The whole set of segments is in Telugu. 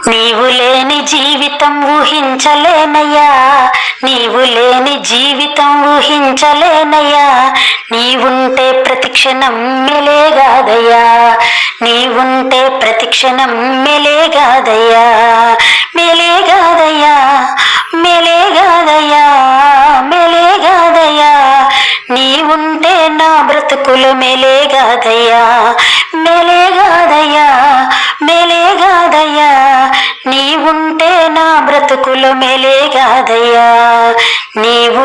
నీవు లేని జీవితం ఊహించలేనయ్యా, నీవు లేని జీవితం ఊహించలేనయ్యా. నీవుంటే ప్రతిక్షణం మెలేగాదయ్యా, నీవుంటే ప్రతిక్షణం మెలేగాదయ్యా, మెలేగాదయ్యా, మెలేగాదయ్యా, మెలేగాదయ్యా. నీవుంటే నా బ్రతుకులు మెలేగాదయ్యా, మెలేగాదయ్యా, మెలేగాదయ్యా. నీవుంటే నా బ్రతుకులు మెలేగాదయ్యా. నీవు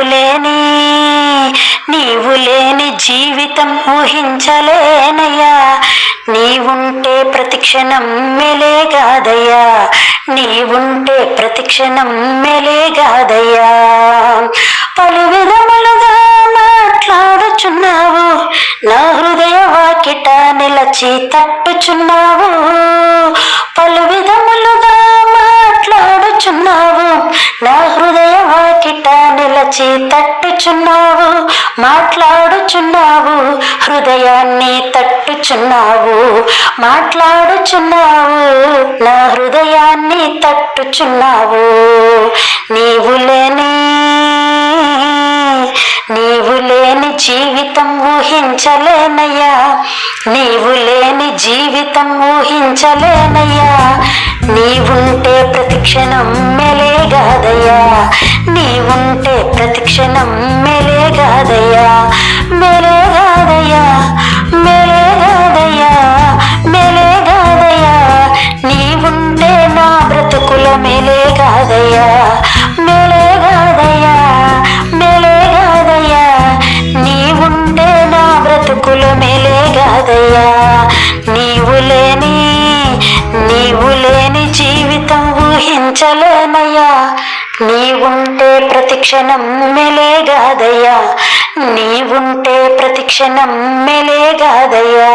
లేని జీవితం ఊహించలేనయ్యా. నీవుంటే ప్రతిక్షణం మెలేగాదయ్యా, నీవుంటే ప్రతిక్షణం మెలేగాదయ్యా. పలు విధములుగా మాట్లాడుచున్నావు, నా హృదయ వాకిట నిలచి తట్టుచున్నావు. పలు విధములుగా మాట్లాడుచున్నావు, నా హృదయ వాకిట నిలచి తట్టుచున్నావు. మాట్లాడుచున్నావు, హృదయాన్ని తట్టుచున్నావు. మాట్లాడుచున్నావు, నా హృదయాన్ని తట్టుచున్నావు. నీవు లేని జీవితం ఊహించలేనయ్యా, నీవు లేని జీవితం ఊహించలేనయ్యా. నీవుంటే ప్రతిక్షణం మెలేగాదయ్యా, నీవుంటే ప్రతిక్షణం మెలేగాదయ్యా, మెలేగాదయ్యా, మెలేగాదయ్యా, మెలేగాదయ్యా. నీవుంటే నా బ్రతుకుల మెలేగాదయ్యా, మెలేగాదయ్యా, మెలేగాదయ్యా. నీవుంటే నా బ్రతుకుల మెలేగాదయ్యా. నీవు లేని జీవితం ఊహించలేనయ్యా. నీవుంటే ప్రతిక్షణం మెలేగాదయ్యా, నీవుంటే ప్రతిక్షణం మెలేగాదయ్యా.